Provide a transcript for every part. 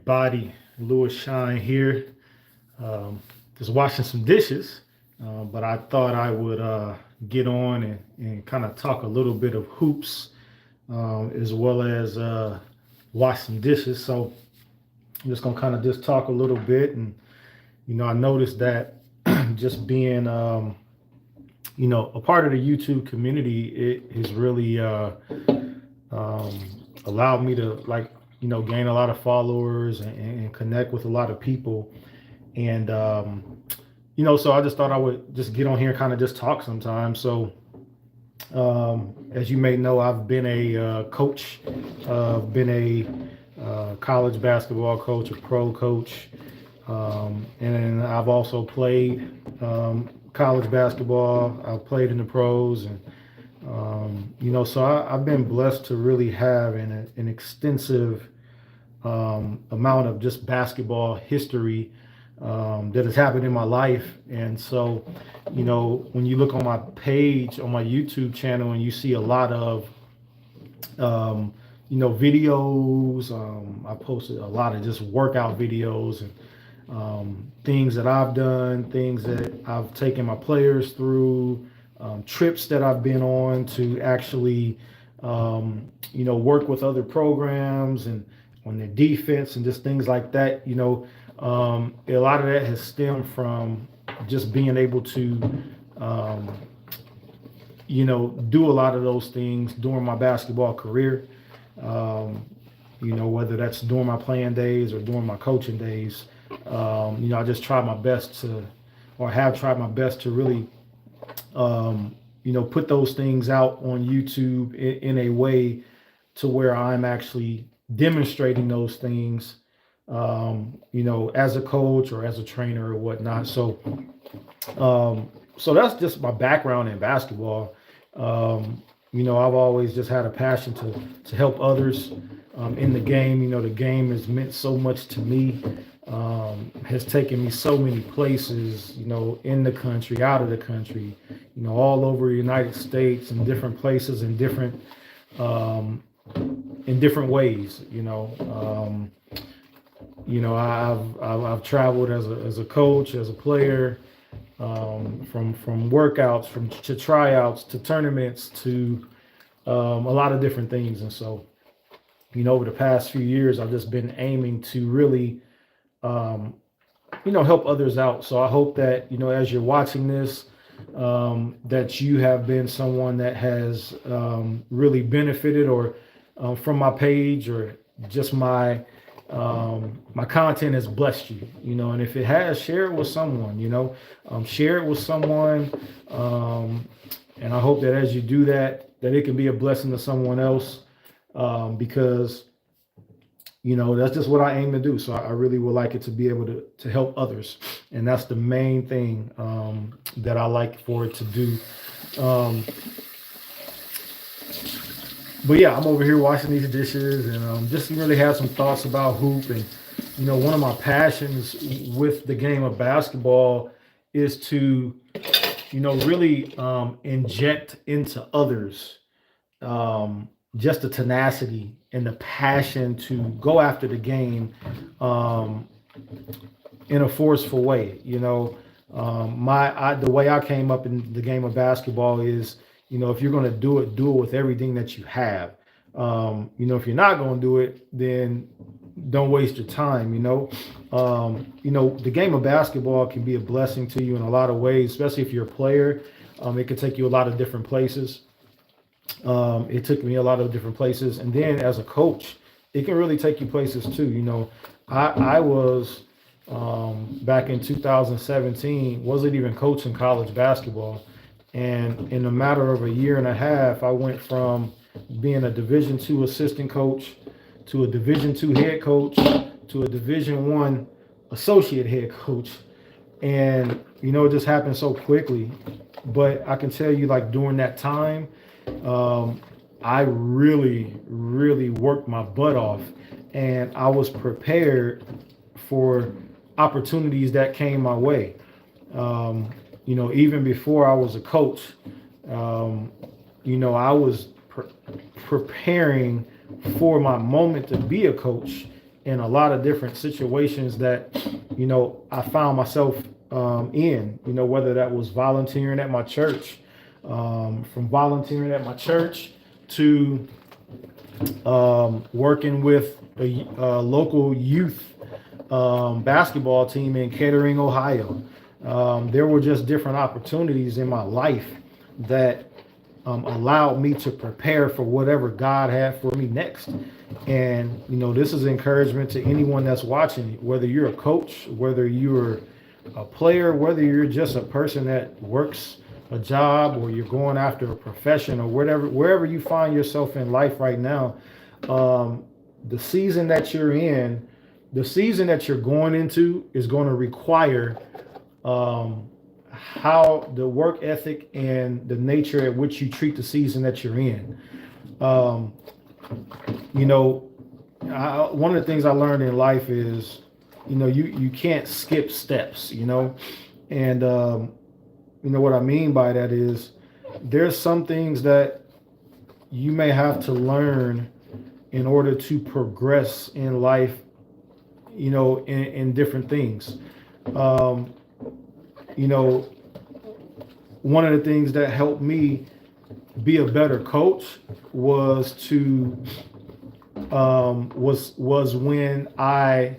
everybody. Louis Shine here. Just washing some dishes, but I thought I would get on and kind of talk a little bit of hoops as well as wash some dishes. So I'm just gonna kind of just talk a little bit, and I noticed that just being a part of the YouTube community, it has really um, allowed me to gain a lot of followers and connect with a lot of people. And so I just thought I would just get on here and kind of just talk sometimes. So as you may know, I've been a coach, been a college basketball coach, a pro coach, and I've also played college basketball. I've played in the pros, and so I've been blessed to really have an extensive amount of just basketball history that has happened in my life. And so, when you look on my page, on my YouTube channel, and you see a lot of, videos, I posted a lot of just workout videos and things that I've done, things that I've taken my players through, trips that I've been on to actually, work with other programs and on their defense and just things like that. A lot of that has stemmed from just being able to, do a lot of those things during my basketball career. Whether that's during my playing days or during my coaching days. I just try my best to, or have tried my best to really, put those things out on YouTube in a way to where I'm actually demonstrating those things, as a coach or as a trainer or whatnot. So that's just my background in basketball. I've always just had a passion to help others in the game. The game has meant so much to me, has taken me so many places, in the country, out of the country, all over the United States, in different places, in different ways. I've traveled as a coach, as a player, from workouts, to tryouts, to tournaments, to a lot of different things. And so, over the past few years, I've just been aiming to really, help others out. So I hope that, as you're watching this, that you have been someone that has really benefited or from my page, or just my content has blessed you, and if it has, share it with someone, share it with someone. And I hope that as you do that, that it can be a blessing to someone else, because, that's just what I aim to do. So I really would like it to be able to help others. And that's the main thing that I like for it to do. But yeah, I'm over here washing these dishes, and just really have some thoughts about hoop. And, one of my passions with the game of basketball is to, really inject into others just the tenacity and the passion to go after the game in a forceful way. The way I came up in the game of basketball is, if you're going to do it with everything that you have. If you're not going to do it, then don't waste your time. The game of basketball can be a blessing to you in a lot of ways, especially if you're a player. It can take you a lot of different places. It took me a lot of different places. And then as a coach, it can really take you places too. I was, back in 2017, wasn't even coaching college basketball. And in a matter of a year and a half, I went from being a Division II assistant coach to a Division II head coach to a Division I associate head coach. And, it just happened so quickly. But I can tell you, during that time, I really, really worked my butt off, and I was prepared for opportunities that came my way. Even before I was a coach, I was preparing for my moment to be a coach, in a lot of different situations that, I found myself in, whether that was volunteering at my church, from volunteering at my church to working with a local youth basketball team in Kettering, Ohio. There were just different opportunities in my life that allowed me to prepare for whatever God had for me next. And, this is encouragement to anyone that's watching, whether you're a coach, whether you're a player, whether you're just a person that works a job or you're going after a profession or whatever, wherever you find yourself in life right now, the season that you're in, the season that you're going into is going to require how the work ethic and the nature at which you treat the season that you're in. One of the things I learned in life is, you can't skip steps, and what I mean by that is there's some things that you may have to learn in order to progress in life, in different things. One of the things that helped me be a better coach was when I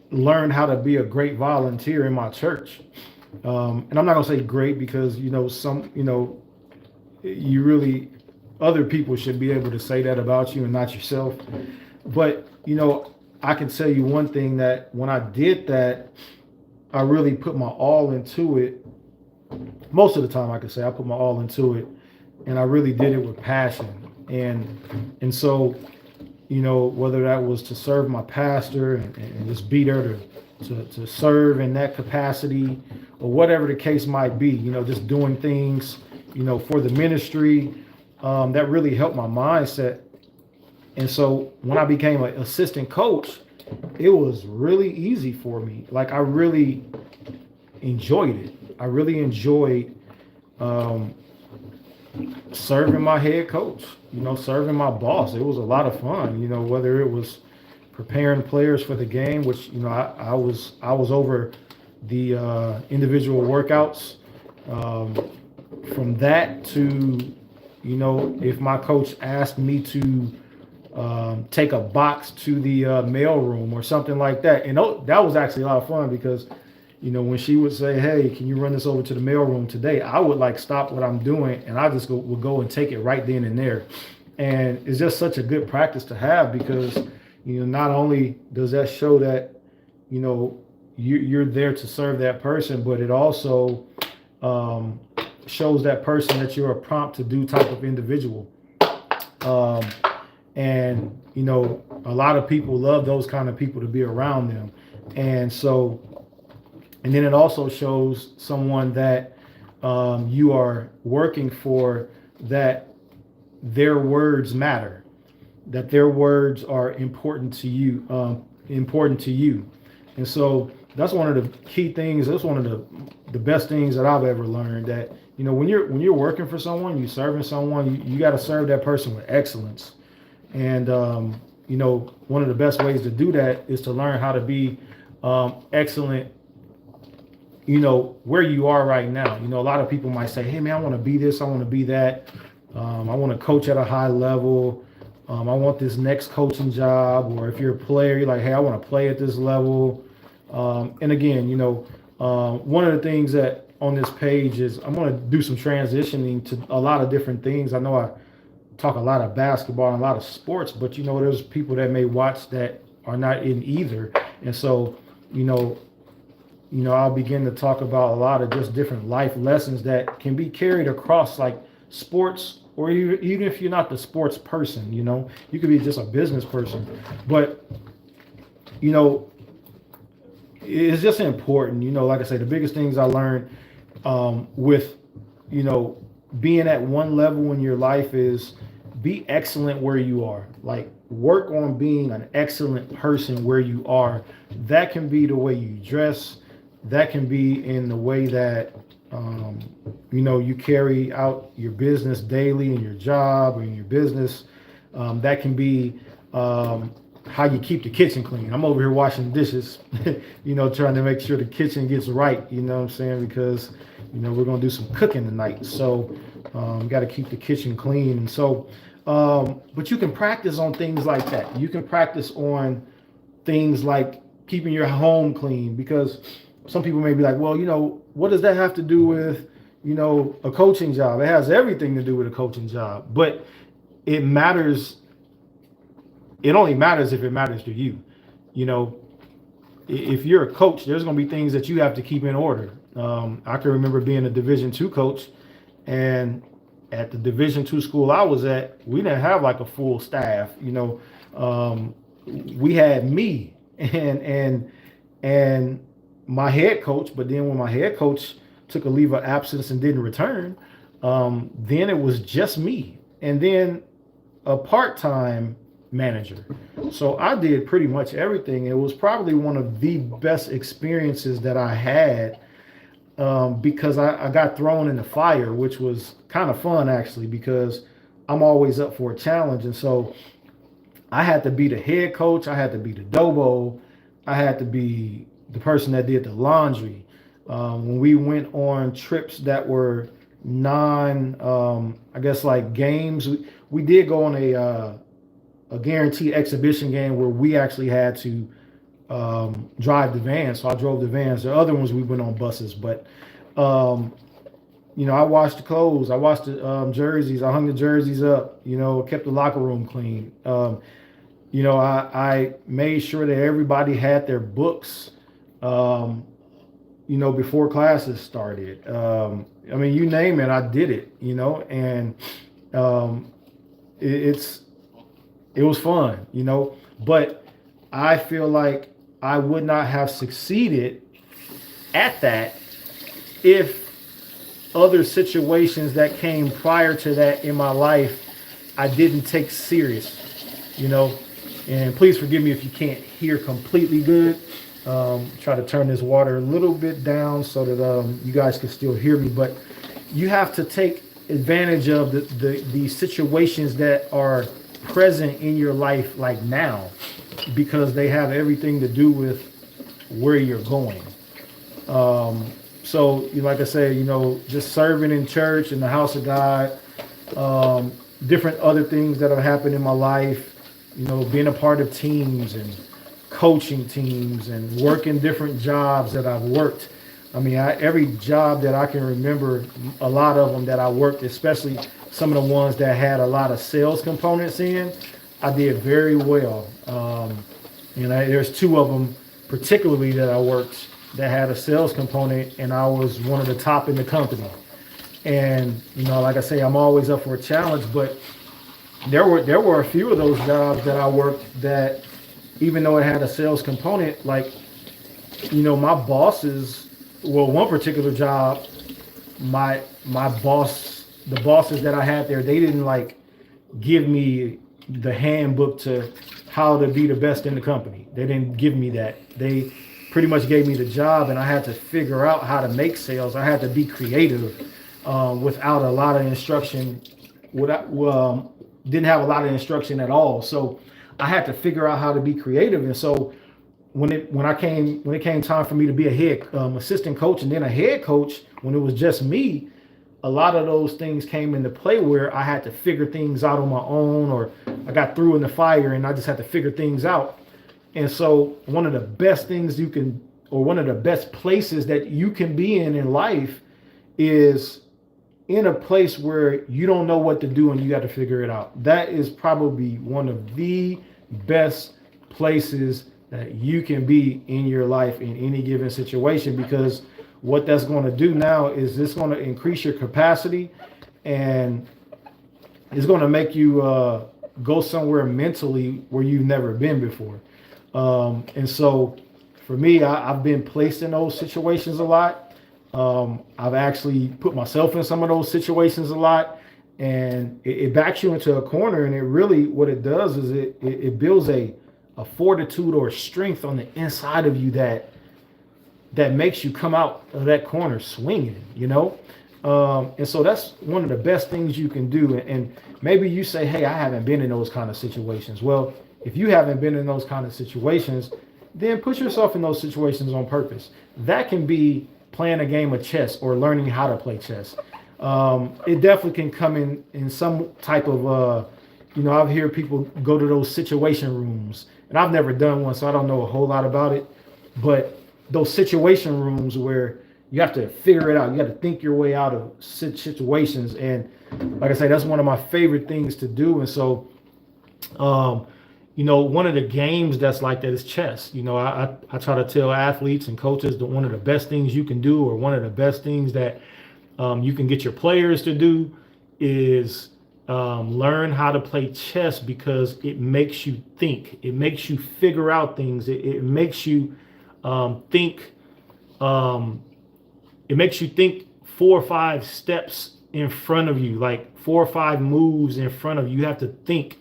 learned how to be a great volunteer in my church. And I'm not gonna say great because you really, other people should be able to say that about you and not yourself. But I can tell you one thing, that when I did that, I really put my all into it. Most of the time, I could say I put my all into it, and I really did it with passion. And so, whether that was to serve my pastor and just be there to serve in that capacity, or whatever the case might be, just doing things, for the ministry, that really helped my mindset. And so when I became an assistant coach, it was really easy for me. Like, I really enjoyed it. I really enjoyed serving my head coach, serving my boss. It was a lot of fun, whether it was preparing players for the game, which, I was over the individual workouts. From that to, if my coach asked me to take a box to the mail room or something like that. And that was actually a lot of fun because, when she would say, hey, can you run this over to the mail room today? I would stop what I'm doing and I just would go and take it right then and there. And it's just such a good practice to have because, not only does that show that, you're there to serve that person, but it also shows that person that you're a prompt to do type of individual. And, a lot of people love those kind of people to be around them. And so, and then it also shows someone that you are working for, that their words matter, that their words are important to you, And so that's one of the key things. That's one of the best things that I've ever learned, that, when you're working for someone, you're serving someone, you got to serve that person with excellence. And, one of the best ways to do that is to learn how to be excellent, where you are right now. A lot of people might say, hey, man, I want to be this, I want to be that. I want to coach at a high level. I want this next coaching job. Or if you're a player, you're like, hey, I want to play at this level. And again, one of the things that on this page is I'm going to do some transitioning to a lot of different things. I know I talk a lot of basketball and a lot of sports, but there's people that may watch that are not in either. And so, I'll begin to talk about a lot of just different life lessons that can be carried across, like sports, or even if you're not the sports person, you could be just a business person. But, it's just important, like I say, the biggest things I learned with, being at one level in your life is be excellent where you are. Like, work on being an excellent person where you are. That can be the way you dress. That can be in the way that, you carry out your business daily in your job or in your business. That can be how you keep the kitchen clean. I'm over here washing dishes, trying to make sure the kitchen gets right, you know what I'm saying? Because, we're going to do some cooking tonight. So, got to keep the kitchen clean. And so, but you can practice on things like that. You can practice on things like keeping your home clean, because some people may be like, well, what does that have to do with, a coaching job? It has everything to do with a coaching job, but it matters. It only matters if it matters to you. If you're a coach, there's going to be things that you have to keep in order. I can remember being a Division II coach, and at the Division II school I was at, we didn't have like a full staff. We had me and my head coach. But then when my head coach took a leave of absence and didn't return, then it was just me, and then a part-time manager. So I did pretty much everything. It was probably one of the best experiences that I had, because I got thrown in the fire, which was kind of fun actually, because I'm always up for a challenge. And so I had to be the head coach, I had to be the dobo, I had to be the person that did the laundry. When we went on trips that were I guess like games, we did go on a guaranteed exhibition game where we actually had to drive the van. So I drove the vans. The other ones we went on buses, but I washed the clothes, I washed the jerseys, I hung the jerseys up, kept the locker room clean. I made sure that everybody had their books, before classes started. You name it, I did it, and it was fun, but I feel like I would not have succeeded at that if other situations that came prior to that in my life I didn't take serious, and please forgive me if you can't hear completely good. Try to turn this water a little bit down so that you guys can still hear me, but you have to take advantage of the situations that are present in your life like now, because they have everything to do with where you're going. So like I said, just serving in church, in the house of God, different other things that have happened in my life, being a part of teams and coaching teams and working different jobs that I've worked. Every job that I can remember, a lot of them that I worked, especially some of the ones that had a lot of sales components in, I did very well. There's two of them particularly that I worked that had a sales component, and I was one of the top in the company. And like I say, I'm always up for a challenge, but there were a few of those jobs that I worked that, even though it had a sales component, like my bosses, well, one particular job, my boss, the bosses that I had there, they didn't like give me the handbook to how to be the best in the company. They didn't give me that. They pretty much gave me the job, and I had to figure out how to make sales. I had to be creative without a lot of instruction. Didn't have a lot of instruction at all. So I had to figure out how to be creative. And so when it came time for me to be a head assistant coach and then a head coach, when it was just me, a lot of those things came into play where I had to figure things out on my own, or I got through in the fire and I just had to figure things out. And so one of the best things one of the best places that you can be in life is in a place where you don't know what to do and you got to figure it out. That is probably one of the best places that you can be in your life in any given situation, because what that's going to do now is it's going to increase your capacity, and it's going to make you go somewhere mentally where you've never been before. And so for me, I've been placed in those situations a lot. I've actually put myself in some of those situations a lot, and it backs you into a corner. And it really, what it does is it builds a fortitude or strength on the inside of you that makes you come out of that corner swinging, and so that's one of the best things you can do. And maybe you say, hey, I haven't been in those kind of situations. Well, if you haven't been in those kind of situations, then put yourself in those situations on purpose. That can be playing a game of chess or learning how to play chess. It definitely can come in some type of I've heard people go to those situation rooms, and I've never done one, so I don't know a whole lot about it. But those situation rooms where you have to figure it out, you got to think your way out of situations, and like I say, that's one of my favorite things to do. And so, one of the games that's like that is chess. I try to tell athletes and coaches that one of the best things you can do, or one of the best things that you can get your players to do, is learn how to play chess, because it makes you think. It makes you figure out things. It makes you think. It makes you think 4 or 5 steps in front of you, like 4 or 5 moves in front of you. You have to think.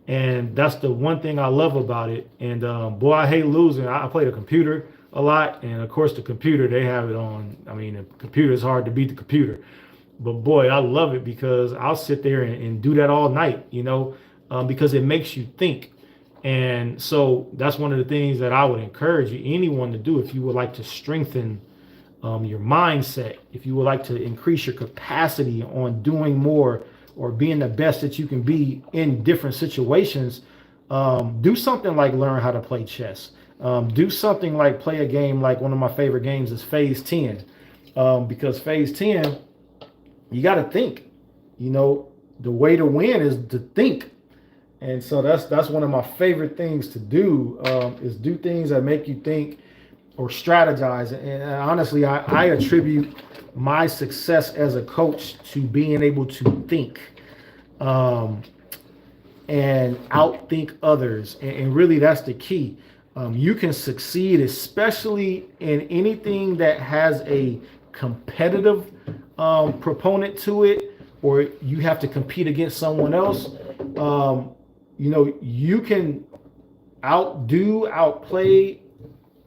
And that's the one thing I love about it. And boy, I hate losing. I play the computer a lot. And of course, the computer, they have it on. I mean, the computer is hard to beat the computer. But boy, I love it, because I'll sit there and do that all night, because it makes you think. And so that's one of the things that I would encourage anyone to do if you would like to strengthen your mindset, if you would like to increase your capacity on doing more or being the best that you can be in different situations. Do something like learn how to play chess. Do something like play a game like one of my favorite games is Phase 10, because Phase 10, you got to think. The way to win is to think. And so that's one of my favorite things to do, is do things that make you think or strategize. And honestly, I attribute my success as a coach to being able to think and outthink others. And really, that's the key. You can succeed, especially in anything that has a competitive proponent to it, or you have to compete against someone else. You can outplay,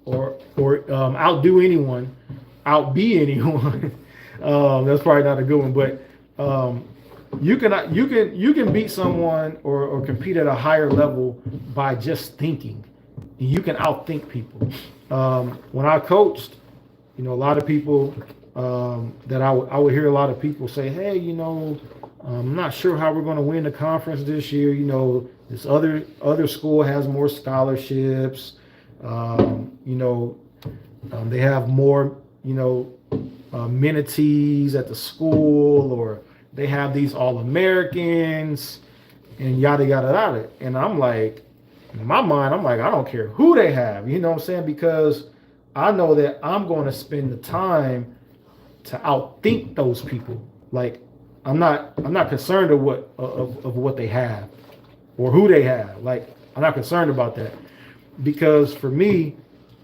or outdo anyone, outbe anyone. That's probably not a good one, but you can beat someone or compete at a higher level by just thinking. You can outthink people. When I coached, a lot of people that I would hear a lot of people say, hey, I'm not sure how we're going to win the conference this year. This other school has more scholarships. They have more, amenities at the school, or they have these All-Americans and yada, yada, yada. And I'm like, in my mind, I don't care who they have, what I'm saying? Because I know that I'm going to spend the time to outthink those people. Like, I'm not concerned of what they have or who they have. Like, I'm not concerned about that, because for me,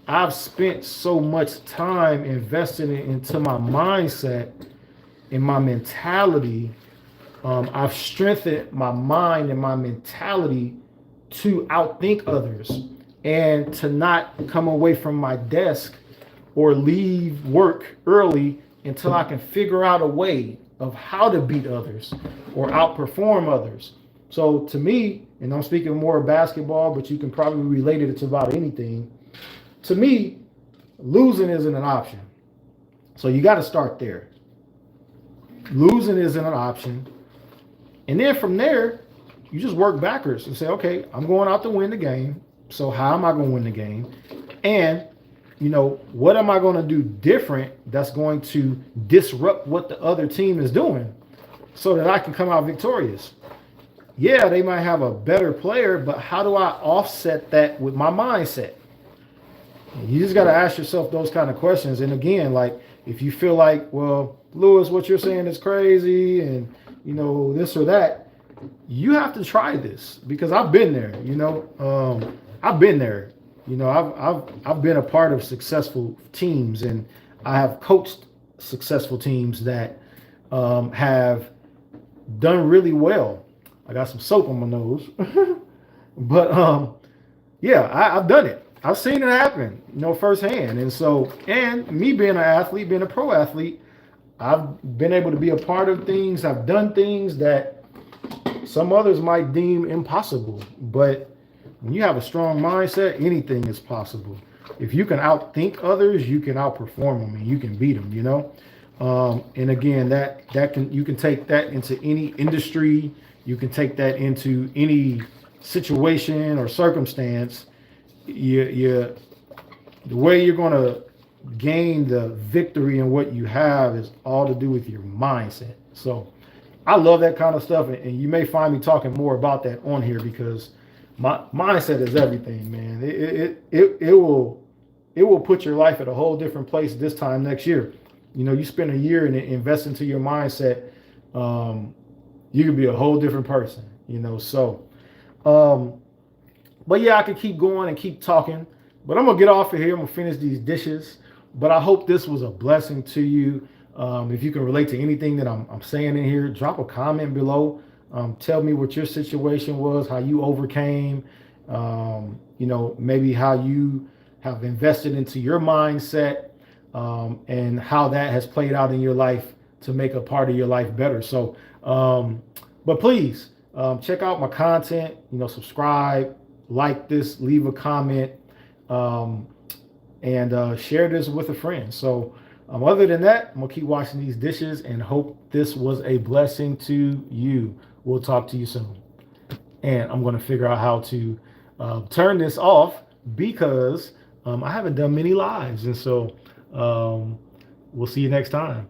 I've spent so much time investing into my mindset and my mentality. I've strengthened my mind and my mentality to outthink others, and to not come away from my desk or leave work early until I can figure out a way of how to beat others or outperform others. So to me, and I'm speaking more of basketball, but you can probably relate it to about anything. To me, losing isn't an option. So you got to start there. Losing isn't an option. And then from there, you just work backwards and say, okay, I'm going out to win the game. So how am I going to win the game? And, what am I going to do different that's going to disrupt what the other team is doing so that I can come out victorious? Yeah, they might have a better player, but how do I offset that with my mindset? You just got to ask yourself those kind of questions. And again, like, if you feel like, well, Lewis, what you're saying is crazy and, this or that, you have to try this, because I've been there, I've been there. I've been a part of successful teams, and I have coached successful teams that have done really well. I got some soap on my nose, but yeah, I've done it. I've seen it happen, firsthand. And so, and me being an athlete, being a pro athlete, I've been able to be a part of things. I've done things that some others might deem impossible, but when you have a strong mindset, anything is possible. If you can outthink others, you can outperform them and you can beat them, you know? And again, you can take that into any industry, you can take that into any situation or circumstance. You the way you're going to gain the victory in what you have is all to do with your mindset. So I love that kind of stuff, and you may find me talking more about that on here because my mindset is everything, man. It will put your life at a whole different place this time next year. You know, you spend a year and invest into your mindset, you could be a whole different person. You know, so but yeah, I could keep going and keep talking, but I'm gonna get off of here. I'm gonna finish these dishes. But I hope this was a blessing to you. If you can relate to anything that I'm saying in here, drop a comment below. Tell me what your situation was, how you overcame, you know, maybe how you have invested into your mindset, and how that has played out in your life to make a part of your life better. So, but please check out my content, you know, subscribe, like this, leave a comment, and share this with a friend. So other than that, I'm gonna keep washing these dishes and hope this was a blessing to you. We'll talk to you soon. And I'm gonna figure out how to turn this off because I haven't done many lives. And so we'll see you next time.